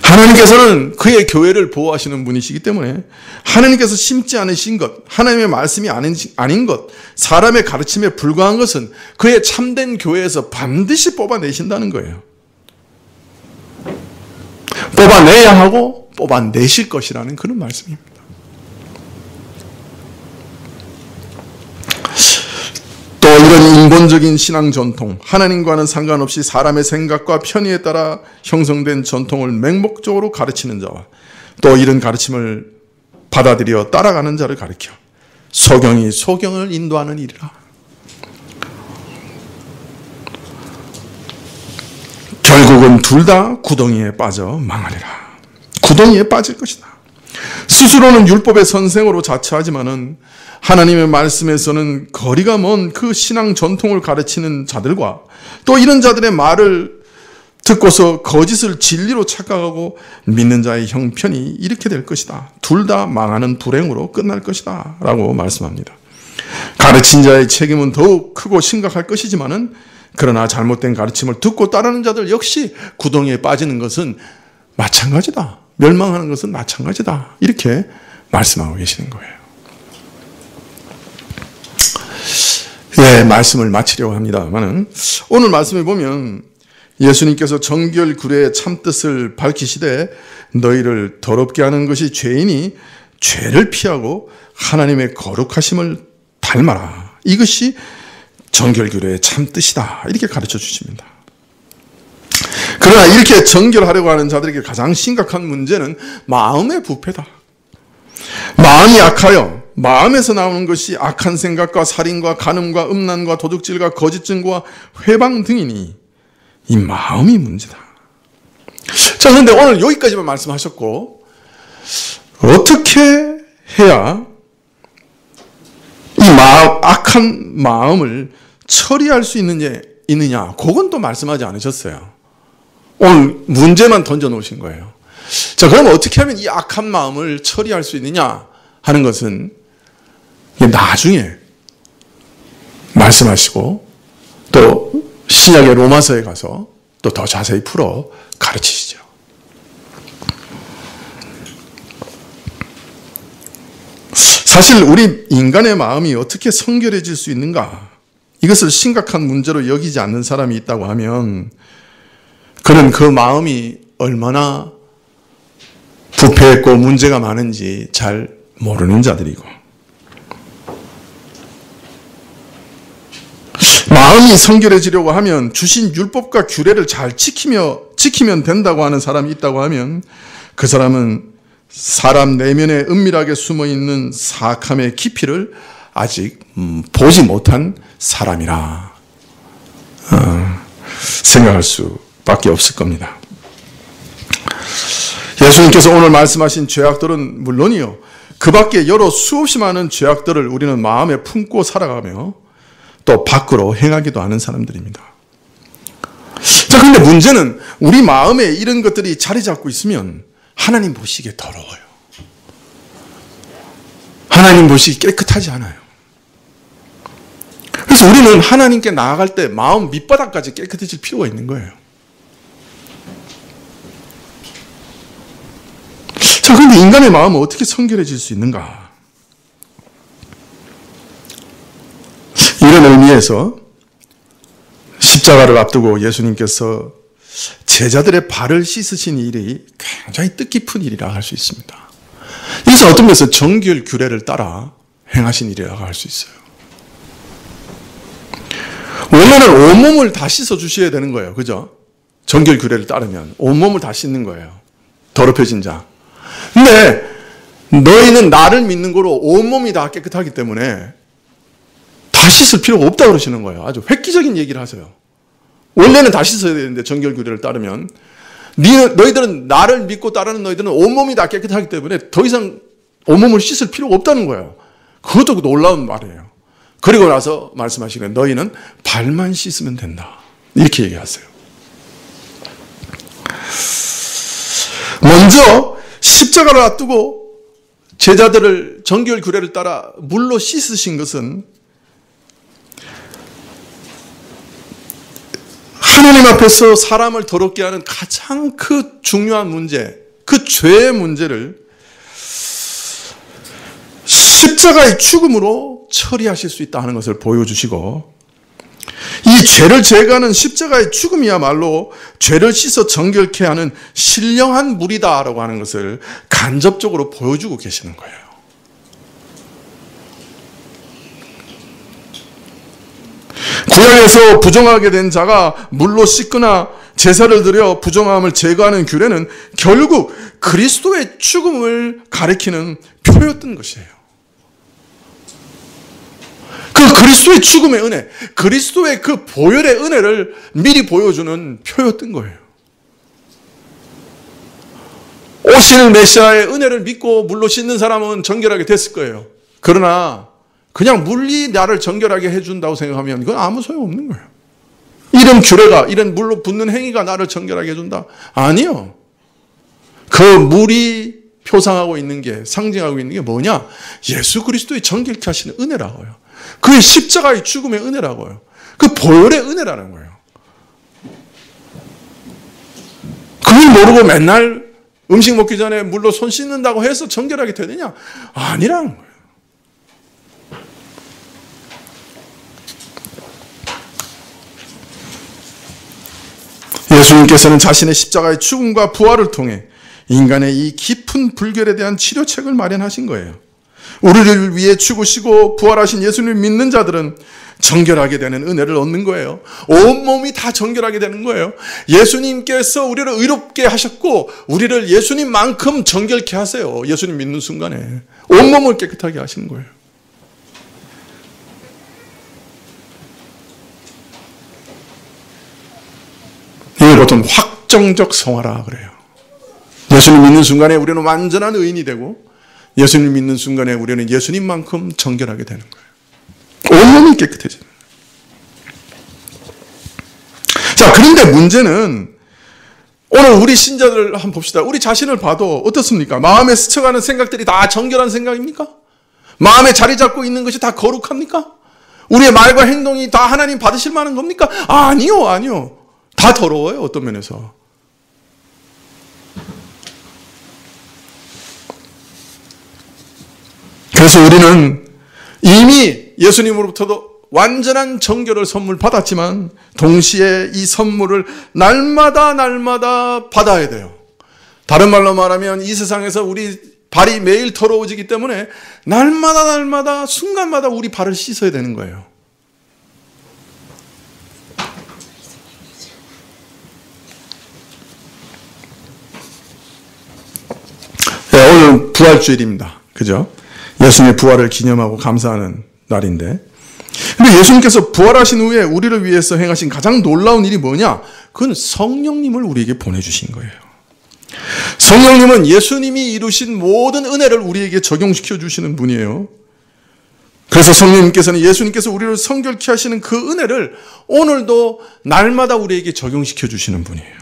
하나님께서는 그의 교회를 보호하시는 분이시기 때문에 하나님께서 심지 않으신 것, 하나님의 말씀이 아닌 것, 사람의 가르침에 불과한 것은 그의 참된 교회에서 반드시 뽑아내신다는 거예요. 뽑아내야 하고 뽑아내실 것이라는 그런 말씀입니다. 또 이런 인본적인 신앙 전통, 하나님과는 상관없이 사람의 생각과 편의에 따라 형성된 전통을 맹목적으로 가르치는 자와 또 이런 가르침을 받아들여 따라가는 자를 가리켜 소경이 소경을 인도하는 일이라. 결국은 둘 다 구덩이에 빠져 망하리라. 구덩이에 빠질 것이다. 스스로는 율법의 선생으로 자처하지만은 하나님의 말씀에서는 거리가 먼 그 신앙 전통을 가르치는 자들과 또 이런 자들의 말을 듣고서 거짓을 진리로 착각하고 믿는 자의 형편이 이렇게 될 것이다. 둘 다 망하는 불행으로 끝날 것이다 라고 말씀합니다. 가르친 자의 책임은 더욱 크고 심각할 것이지만은 그러나 잘못된 가르침을 듣고 따르는 자들 역시 구덩이에 빠지는 것은 마찬가지다. 멸망하는 것은 마찬가지다. 이렇게 말씀하고 계시는 거예요. 예, 말씀을 마치려고 합니다만은 오늘 말씀에 보면 예수님께서 정결 규례의 참뜻을 밝히시되 너희를 더럽게 하는 것이 죄이니 죄를 피하고 하나님의 거룩하심을 닮아라. 이것이 정결 규례의 참뜻이다. 이렇게 가르쳐 주십니다. 그러나 이렇게 정결하려고 하는 자들에게 가장 심각한 문제는 마음의 부패다. 마음이 악하여 마음에서 나오는 것이 악한 생각과 살인과 간음과 음란과 도둑질과 거짓 증거와 회방 등이니 이 마음이 문제다. 자, 그런데 오늘 여기까지만 말씀하셨고 어떻게 해야 이 악한 마음을 처리할 수 있느냐 그건 또 말씀하지 않으셨어요. 오늘 문제만 던져놓으신 거예요. 자, 그럼 어떻게 하면 이 악한 마음을 처리할 수 있느냐 하는 것은 나중에 말씀하시고 또 신약의 로마서에 가서 또 더 자세히 풀어 가르치시죠. 사실 우리 인간의 마음이 어떻게 성결해질 수 있는가, 이것을 심각한 문제로 여기지 않는 사람이 있다고 하면 그는 그 마음이 얼마나 부패했고 문제가 많은지 잘 모르는 자들이고, 마음이 성결해지려고 하면 주신 율법과 규례를 잘 지키면 된다고 하는 사람이 있다고 하면 그 사람은 사람 내면에 은밀하게 숨어있는 사악함의 깊이를 아직 보지 못한 사람이라 생각할 수밖에 없을 겁니다. 예수님께서 오늘 말씀하신 죄악들은 물론이요, 그 밖에 여러 수없이 많은 죄악들을 우리는 마음에 품고 살아가며 또 밖으로 행하기도 하는 사람들입니다. 자, 그런데 문제는 우리 마음에 이런 것들이 자리 잡고 있으면 하나님 보시기에 더러워요. 하나님 보시기 깨끗하지 않아요. 그래서 우리는 하나님께 나아갈 때 마음 밑바닥까지 깨끗해질 필요가 있는 거예요. 자, 그런데 인간의 마음은 어떻게 성결해질 수 있는가? 이런 의미에서 십자가를 앞두고 예수님께서 제자들의 발을 씻으신 일이 굉장히 뜻깊은 일이라 할 수 있습니다. 이것은 어떤 면에서 정결 규례를 따라 행하신 일이라고 할 수 있어요. 원래는 온몸을 다 씻어 주셔야 되는 거예요. 그죠? 정결 규례를 따르면 온몸을 다 씻는 거예요. 더럽혀진 자. 근데 너희는 나를 믿는 거로 온몸이 다 깨끗하기 때문에 다 씻을 필요가 없다고 그러시는 거예요. 아주 획기적인 얘기를 하세요. 원래는 다 씻어야 되는데 정결 규례를 따르면 너희들은 나를 믿고 따르는 너희들은 온몸이 다 깨끗하기 때문에 더 이상 온몸을 씻을 필요가 없다는 거예요. 그것도 놀라운 말이에요. 그리고 나서 말씀하시기를 너희는 발만 씻으면 된다. 이렇게 얘기하세요. 먼저 십자가를 앞두고 제자들을 정결 규례를 따라 물로 씻으신 것은 하나님 앞에서 사람을 더럽게 하는 가장 중요한 문제, 그 죄의 문제를 십자가의 죽음으로 처리하실 수 있다 하는 것을 보여주시고, 이 죄를 제거하는 십자가의 죽음이야말로 죄를 씻어 정결케 하는 신령한 물이다라고 하는 것을 간접적으로 보여주고 계시는 거예요. 구약에서 부정하게 된 자가 물로 씻거나 제사를 드려 부정함을 제거하는 규례는 결국 그리스도의 죽음을 가리키는 표였던 것이에요. 그 그리스도의 죽음의 은혜, 그리스도의 그 보혈의 은혜를 미리 보여주는 표였던 거예요. 오실 메시아의 은혜를 믿고 물로 씻는 사람은 정결하게 됐을 거예요. 그러나 그냥 물이 나를 정결하게 해준다고 생각하면 이건 아무 소용없는 거예요. 이런 규례가, 이런 물로 붓는 행위가 나를 정결하게 해준다? 아니요. 그 물이 표상하고 있는 게, 상징하고 있는 게 뭐냐? 예수 그리스도의 정결케 하시는 은혜라고요. 그의 십자가의 죽음의 은혜라고요. 그 보혈의 은혜라는 거예요. 그걸 모르고 맨날 음식 먹기 전에 물로 손 씻는다고 해서 정결하게 되느냐? 아니라는 거예요. 예수님께서는 자신의 십자가의 죽음과 부활을 통해 인간의 이 깊은 불결에 대한 치료책을 마련하신 거예요. 우리를 위해 죽으시고 부활하신 예수님을 믿는 자들은 정결하게 되는 은혜를 얻는 거예요. 온몸이 다 정결하게 되는 거예요. 예수님께서 우리를 의롭게 하셨고 우리를 예수님만큼 정결케 하세요. 예수님 믿는 순간에 온몸을 깨끗하게 하시는 거예요. 이걸 보통 확정적 성화라 그래요. 예수님 믿는 순간에 우리는 완전한 의인이 되고 예수님 믿는 순간에 우리는 예수님만큼 정결하게 되는 거예요. 온몸이 깨끗해지는 거예요. 자, 그런데 문제는 오늘 우리 신자들 한번 봅시다. 우리 자신을 봐도 어떻습니까? 마음에 스쳐가는 생각들이 다 정결한 생각입니까? 마음에 자리 잡고 있는 것이 다 거룩합니까? 우리의 말과 행동이 다 하나님 받으실 만한 겁니까? 아니요, 아니요. 다 더러워요, 어떤 면에서. 그래서 우리는 이미 예수님으로부터도 완전한 정결을 선물 받았지만 동시에 이 선물을 날마다 받아야 돼요. 다른 말로 말하면 이 세상에서 우리 발이 매일 더러워지기 때문에 날마다 순간마다 우리 발을 씻어야 되는 거예요. 네, 오늘 부활주일입니다. 그죠? 예수님의 부활을 기념하고 감사하는 날인데, 근데 예수님께서 부활하신 후에 우리를 위해서 행하신 가장 놀라운 일이 뭐냐? 그건 성령님을 우리에게 보내주신 거예요. 성령님은 예수님이 이루신 모든 은혜를 우리에게 적용시켜 주시는 분이에요. 그래서 성령님께서는 예수님께서 우리를 성결케 하시는 그 은혜를 오늘도 날마다 우리에게 적용시켜 주시는 분이에요.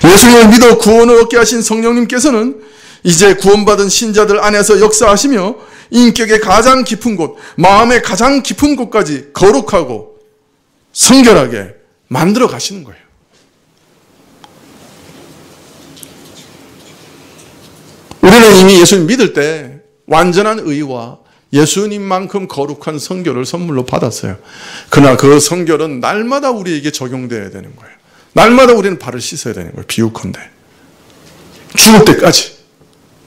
예수님을 믿어 구원을 얻게 하신 성령님께서는 이제 구원받은 신자들 안에서 역사하시며 인격의 가장 깊은 곳, 마음의 가장 깊은 곳까지 거룩하고 성결하게 만들어 가시는 거예요. 이미 예수님 믿을 때 완전한 의와 예수님만큼 거룩한 성결을 선물로 받았어요. 그러나 그 성결은 날마다 우리에게 적용되어야 되는 거예요. 날마다 우리는 발을 씻어야 되는 거예요. 비유컨대 죽을 때까지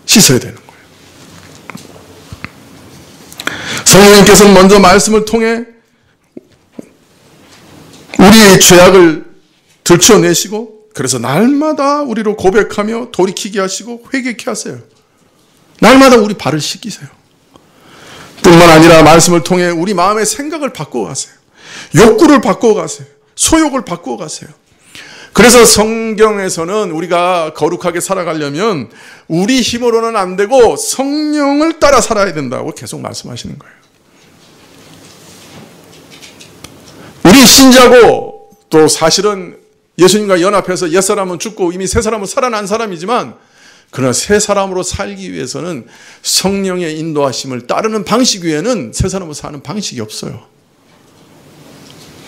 씻어야 되는 거예요. 성령님께서는 먼저 말씀을 통해 우리의 죄악을 들춰내시고, 그래서 날마다 우리로 고백하며 돌이키게 하시고 회개케 하세요. 날마다 우리 발을 씻기세요. 뿐만 아니라 말씀을 통해 우리 마음의 생각을 바꾸어 가세요. 욕구를 바꾸어 가세요. 소욕을 바꾸어 가세요. 그래서 성경에서는 우리가 거룩하게 살아가려면 우리 힘으로는 안 되고 성령을 따라 살아야 된다고 계속 말씀하시는 거예요. 우리 신자고 또 사실은 예수님과 연합해서 옛사람은 죽고 이미 새 사람은 살아난 사람이지만, 그러나 새 사람으로 살기 위해서는 성령의 인도하심을 따르는 방식 외에는 새 사람으로 사는 방식이 없어요.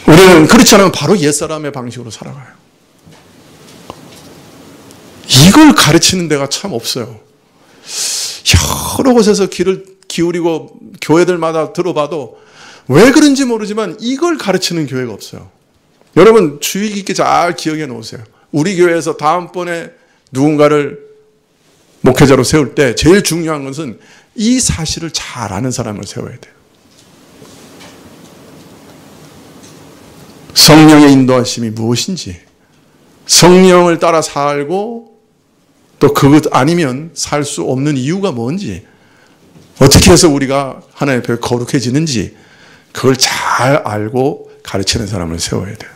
우리는 그렇지 않으면 바로 옛사람의 방식으로 살아가요. 이걸 가르치는 데가 참 없어요. 여러 곳에서 귀를 기울이고 교회들마다 들어봐도 왜 그런지 모르지만 이걸 가르치는 교회가 없어요. 여러분 주의 깊게 잘 기억해 놓으세요. 우리 교회에서 다음번에 누군가를 목회자로 세울 때 제일 중요한 것은 이 사실을 잘 아는 사람을 세워야 돼요. 성령의 인도하심이 무엇인지, 성령을 따라 살고 또 그것 아니면 살 수 없는 이유가 뭔지, 어떻게 해서 우리가 하나님 앞에 거룩해지는지 그걸 잘 알고 가르치는 사람을 세워야 돼요.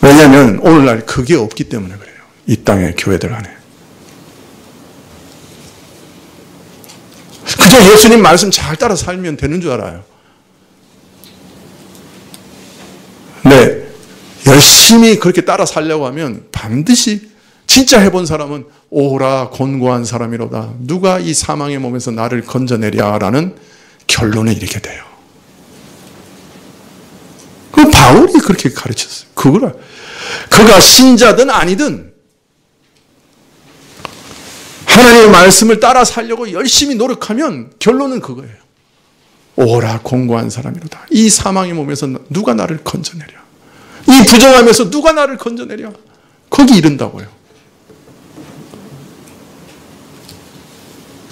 왜냐하면 오늘날 그게 없기 때문에 그래요. 이 땅의 교회들 안에. 그저 예수님 말씀 잘 따라 살면 되는 줄 알아요. 네, 열심히 그렇게 따라 살려고 하면 반드시 진짜 해본 사람은 오라 곤고한 사람이로다. 누가 이 사망의 몸에서 나를 건져내랴라는 결론에 이르게 돼요. 그 바울이 그렇게 가르쳤어요. 그가 신자든 아니든 하나님의 말씀을 따라 살려고 열심히 노력하면 결론은 그거예요. 오라 공고한 사람이로다. 이 사망의 몸에서 누가 나를 건져내랴. 이 부정함에서 누가 나를 건져내랴. 거기 이른다고요.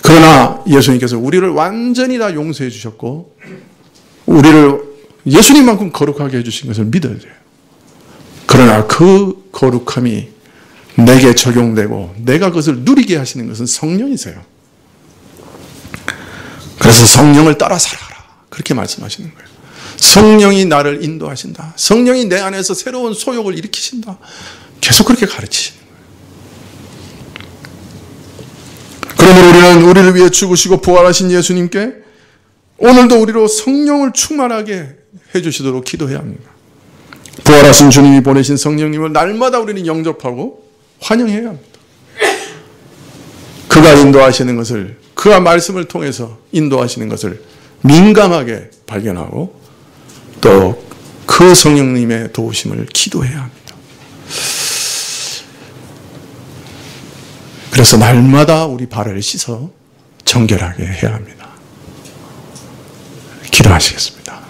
그러나 예수님께서 우리를 완전히 다 용서해 주셨고 우리를 예수님만큼 거룩하게 해주신 것을 믿어야 돼요. 그러나 그 거룩함이 내게 적용되고 내가 그것을 누리게 하시는 것은 성령이세요. 그래서 성령을 따라 살아라. 그렇게 말씀하시는 거예요. 성령이 나를 인도하신다. 성령이 내 안에서 새로운 소욕을 일으키신다. 계속 그렇게 가르치시는 거예요. 그러므로 우리는 우리를 위해 죽으시고 부활하신 예수님께 오늘도 우리로 성령을 충만하게 해주시도록 기도해야 합니다. 부활하신 주님이 보내신 성령님을 날마다 우리는 영접하고 환영해야 합니다. 그가 인도하시는 것을, 그가 말씀을 통해서 인도하시는 것을 민감하게 발견하고 또 그 성령님의 도우심을 기도해야 합니다. 그래서 날마다 우리 발을 씻어 정결하게 해야 합니다. 기도하시겠습니다.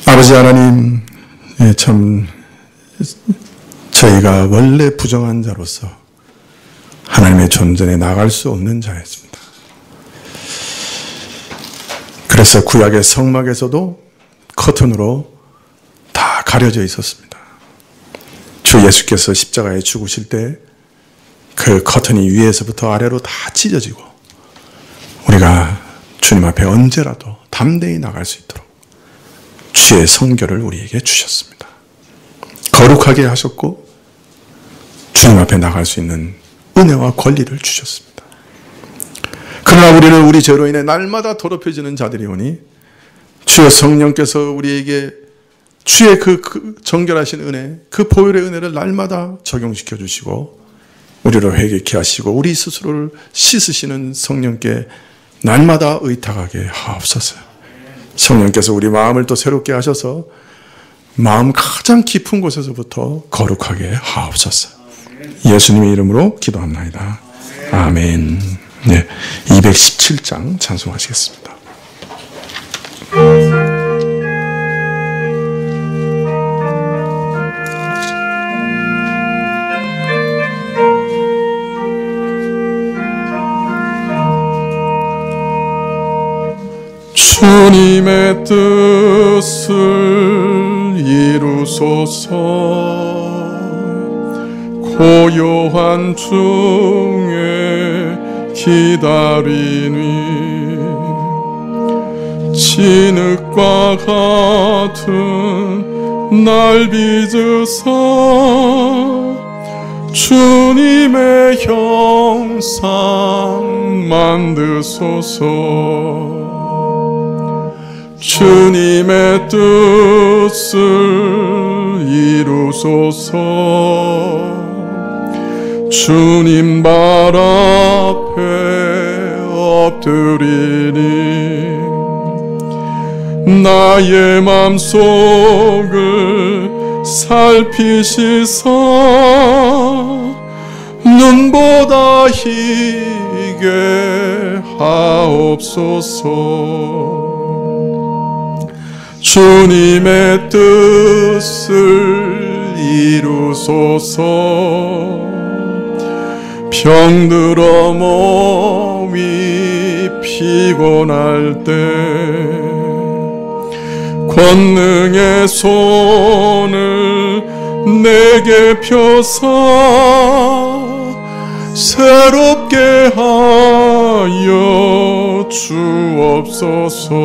아버지 하나님, 참 저희가 원래 부정한 자로서 하나님의 존전에 나갈 수 없는 자였습니다. 그래서 구약의 성막에서도 커튼으로 다 가려져 있었습니다. 주 예수께서 십자가에 죽으실 때 그 커튼이 위에서부터 아래로 다 찢어지고 우리가 주님 앞에 언제라도 담대히 나갈 수 있도록 주의 성결을 우리에게 주셨습니다. 거룩하게 하셨고 주님 앞에 나갈 수 있는 은혜와 권리를 주셨습니다. 그러나 우리는 우리 죄로 인해 날마다 더럽혀지는 자들이 오니 주의 성령께서 우리에게 주의 그 정결하신 은혜, 그 보혈의 은혜를 날마다 적용시켜 주시고 우리로 회개케 하시고 우리 스스로를 씻으시는 성령께 날마다 의탁하게 하옵소서. 성령께서 우리 마음을 또 새롭게 하셔서 마음 가장 깊은 곳에서부터 거룩하게 하옵소서. 예수님의 이름으로 기도합나이다. 아멘. 네, 217장 찬송하시겠습니다. 주님의 뜻을 이루소서. 고요한 중에 기다리니 진흙과 같은 날 빚으사 주님의 형상 만드소서. 주님의 뜻을 이루소서. 주님 발 앞에 엎드리니 나의 맘속을 살피시사 눈보다 희게 하옵소서. 주님의 뜻을 이루소서. 병들어 몸이 피곤할 때 권능의 손을 내게 펴사 새롭게 하여 주옵소서.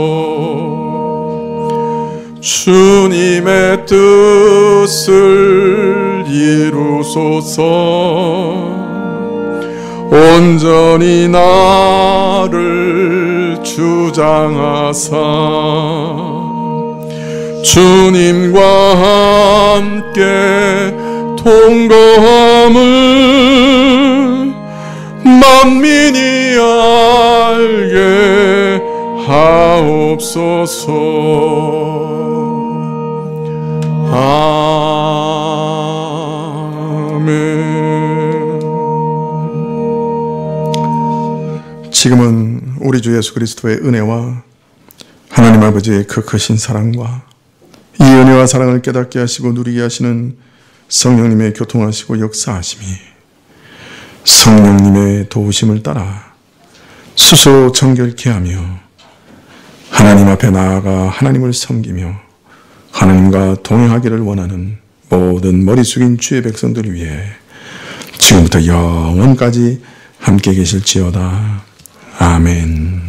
주님의 뜻을 이루소서. 온전히 나를 주장하사 주님과 함께 통거함을 만민이 알게 하옵소서. 아멘. 지금은 우리 주 예수 그리스도의 은혜와 하나님 아버지의 그 크신 사랑과 이 은혜와 사랑을 깨닫게 하시고 누리게 하시는 성령님의 교통하시고 역사하심이 성령님의 도우심을 따라 수소 정결케 하며 하나님 앞에 나아가 하나님을 섬기며 하나님과 동행하기를 원하는 모든 머리 숙인 주의 백성들을 위해 지금부터 영원까지 함께 계실지어다. 아멘.